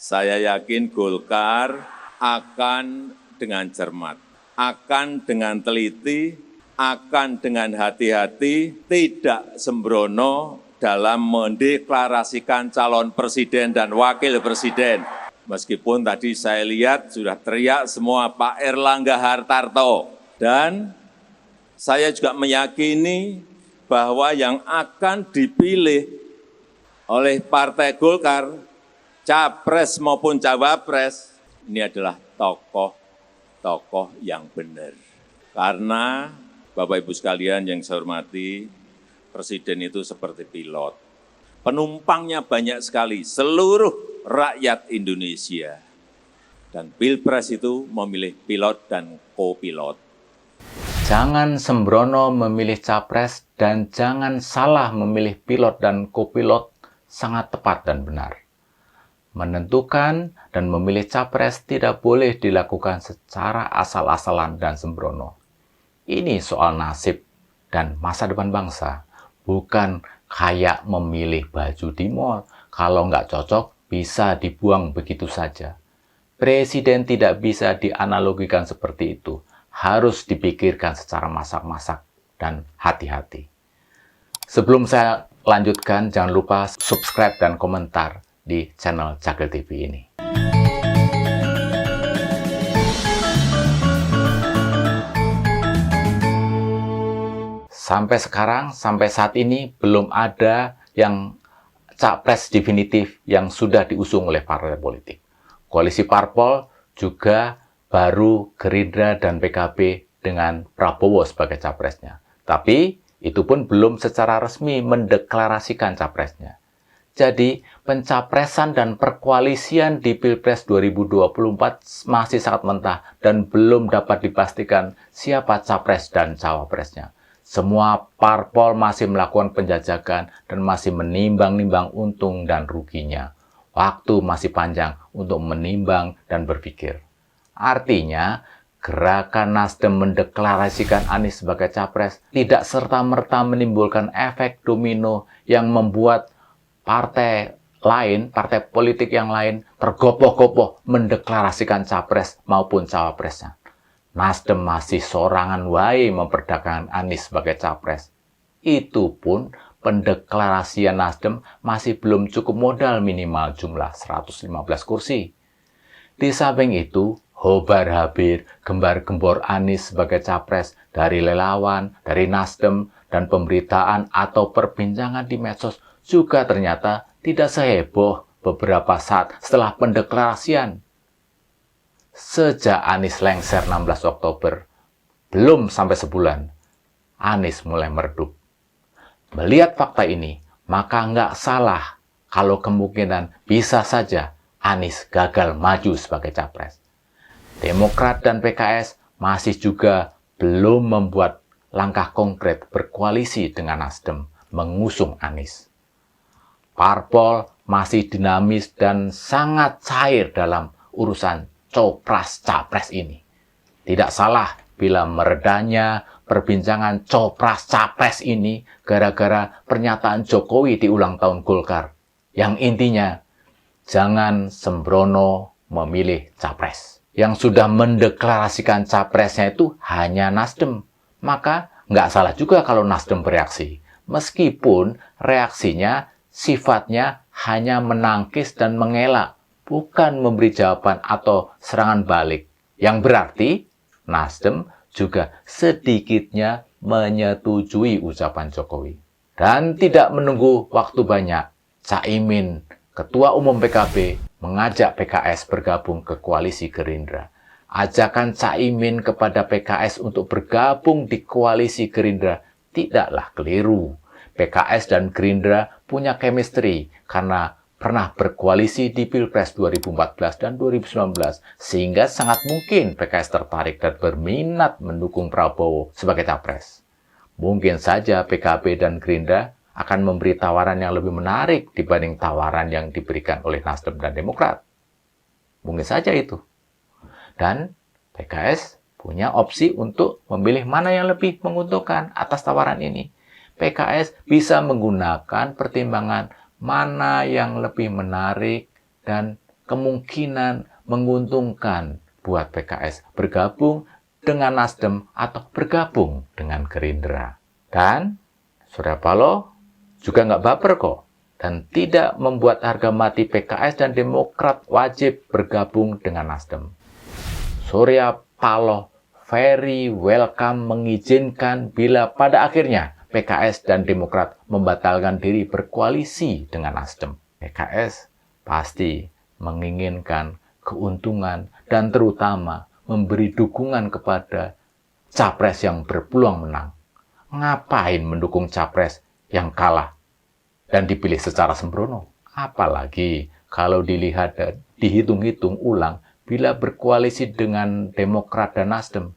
Saya yakin Golkar akan dengan cermat, akan dengan teliti, akan dengan hati-hati, tidak sembrono dalam mendeklarasikan calon presiden dan wakil presiden. Meskipun tadi saya lihat sudah teriak semua Pak Erlangga Hartarto. Dan saya juga meyakini bahwa yang akan dipilih oleh Partai Golkar, capres maupun cawapres, ini adalah tokoh-tokoh yang benar. Karena Bapak Ibu sekalian yang saya hormati, Presiden itu seperti pilot. Penumpangnya banyak sekali, seluruh rakyat Indonesia. Dan Pilpres itu memilih pilot dan kopilot. Jangan sembrono memilih capres dan jangan salah memilih pilot dan kopilot, sangat tepat dan benar. Menentukan dan memilih capres tidak boleh dilakukan secara asal-asalan dan sembrono. Ini soal nasib dan masa depan bangsa, bukan kayak memilih baju di mall. Kalau nggak cocok, bisa dibuang begitu saja. Presiden tidak bisa dianalogikan seperti itu. Harus dipikirkan secara masak-masak dan hati-hati. Sebelum saya lanjutkan, jangan lupa subscribe dan komentar di channel Cakil TV ini. Sampai sekarang, sampai saat ini, belum ada yang capres definitif yang sudah diusung oleh partai politik. Koalisi parpol juga baru Gerindra dan PKB dengan Prabowo sebagai capresnya. Tapi itu pun belum secara resmi mendeklarasikan capresnya. Jadi pencapresan dan perkoalisian di Pilpres 2024 masih sangat mentah dan belum dapat dipastikan siapa capres dan cawapresnya. Semua parpol masih melakukan penjajakan dan masih menimbang-nimbang untung dan ruginya. Waktu masih panjang untuk menimbang dan berpikir. Artinya, gerakan Nasdem mendeklarasikan Anies sebagai capres tidak serta-merta menimbulkan efek domino yang membuat partai lain, partai politik yang lain tergopoh-gopoh mendeklarasikan capres maupun cawapresnya. Nasdem masih sorangan wae memperdagangkan Anies sebagai capres. Itu pun pendeklarasian Nasdem masih belum cukup modal minimal jumlah 115 kursi. Di samping itu, hobar-habir, gembar-gembor Anies sebagai capres dari relawan, dari Nasdem, dan pemberitaan atau perbincangan di medsos juga ternyata tidak seheboh beberapa saat setelah pendeklarasian. Sejak Anies lengser 16 Oktober, belum sampai sebulan, Anies mulai meredup. Melihat fakta ini, maka nggak salah kalau kemungkinan bisa saja Anies gagal maju sebagai capres. Demokrat dan PKS masih juga belum membuat langkah konkret berkoalisi dengan Nasdem mengusung Anies. Parpol masih dinamis dan sangat cair dalam urusan copras-capres ini. Tidak salah bila meredanya perbincangan copras-capres ini gara-gara pernyataan Jokowi di ulang tahun Golkar. Yang intinya, jangan sembrono memilih capres. Yang sudah mendeklarasikan capresnya itu hanya Nasdem. Maka nggak salah juga kalau Nasdem bereaksi. Meskipun reaksinya sifatnya hanya menangkis dan mengelak, bukan memberi jawaban atau serangan balik. Yang berarti Nasdem juga sedikitnya menyetujui ucapan Jokowi. Dan tidak menunggu waktu banyak, Caimin, Ketua Umum PKB, mengajak PKS bergabung ke koalisi Gerindra. Ajakan Caimin kepada PKS untuk bergabung di koalisi Gerindra tidaklah keliru. PKS dan Gerindra punya chemistry karena pernah berkoalisi di Pilpres 2014 dan 2019, sehingga sangat mungkin PKS tertarik dan berminat mendukung Prabowo sebagai capres. Mungkin saja PKB dan Gerindra akan memberi tawaran yang lebih menarik dibanding tawaran yang diberikan oleh Nasdem dan Demokrat. Mungkin saja itu. Dan PKS punya opsi untuk memilih mana yang lebih menguntungkan atas tawaran ini. PKS bisa menggunakan pertimbangan mana yang lebih menarik dan kemungkinan menguntungkan buat PKS bergabung dengan Nasdem atau bergabung dengan Gerindra. Dan Surya Paloh juga nggak baper kok, dan tidak membuat harga mati PKS dan Demokrat wajib bergabung dengan Nasdem. Surya Paloh very welcome mengizinkan bila pada akhirnya PKS dan Demokrat membatalkan diri berkoalisi dengan Nasdem. PKS pasti menginginkan keuntungan dan terutama memberi dukungan kepada capres yang berpeluang menang. Ngapain mendukung capres yang kalah dan dipilih secara sembrono? Apalagi kalau dilihat dan dihitung-hitung ulang, bila berkoalisi dengan Demokrat dan Nasdem,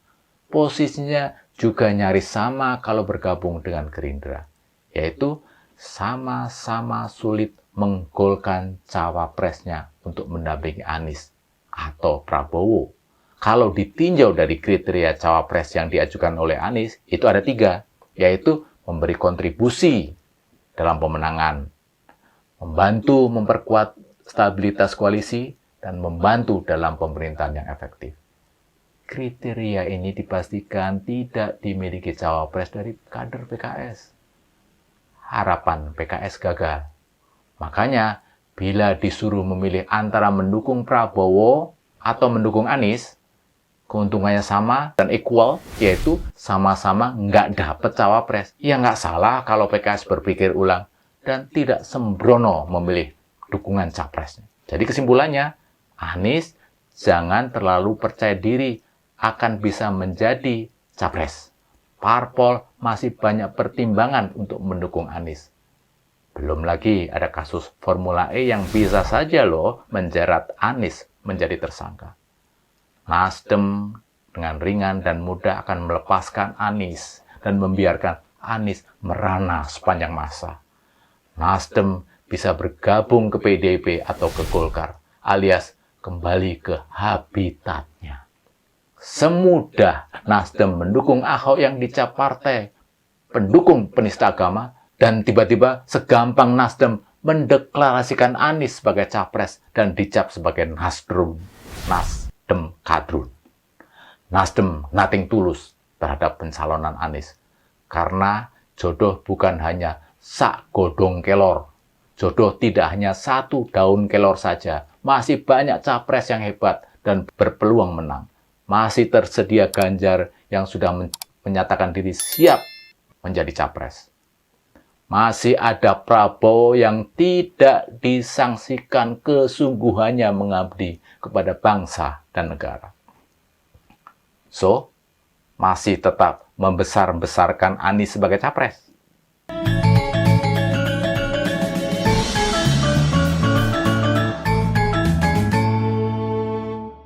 posisinya juga nyaris sama kalau bergabung dengan Gerindra, yaitu sama-sama sulit menggolkan cawapresnya untuk mendampingi Anies atau Prabowo. Kalau ditinjau dari kriteria cawapres yang diajukan oleh Anies, itu ada 3, yaitu memberi kontribusi dalam pemenangan, membantu memperkuat stabilitas koalisi, dan membantu dalam pemerintahan yang efektif. Kriteria ini dipastikan tidak dimiliki cawapres dari kader PKS. Harapan PKS gagal. Makanya, bila disuruh memilih antara mendukung Prabowo atau mendukung Anies, keuntungannya sama dan equal, yaitu sama-sama nggak dapat cawapres. Ya nggak salah kalau PKS berpikir ulang dan tidak sembrono memilih dukungan capresnya. Jadi kesimpulannya, Anies jangan terlalu percaya diri akan bisa menjadi capres. Parpol masih banyak pertimbangan untuk mendukung Anies. Belum lagi ada kasus Formula E yang bisa saja loh menjerat Anies menjadi tersangka. Nasdem dengan ringan dan mudah akan melepaskan Anies dan membiarkan Anies merana sepanjang masa. Nasdem bisa bergabung ke PDIP atau ke Golkar, alias kembali ke habitatnya. Semudah Nasdem mendukung Ahok yang dicap partai pendukung penista agama, dan tiba-tiba segampang Nasdem mendeklarasikan Anies sebagai capres dan dicap sebagai Nasdem kadrun. Nasdem nating tulus terhadap pencalonan Anies. Karena jodoh bukan hanya sak godong kelor. Jodoh tidak hanya satu daun kelor saja. Masih banyak capres yang hebat dan berpeluang menang. Masih tersedia Ganjar yang sudah menyatakan diri siap menjadi capres. Masih ada Prabowo yang tidak disangsikan kesungguhannya mengabdi kepada bangsa dan negara. So, masih tetap membesar-besarkan Anies sebagai capres.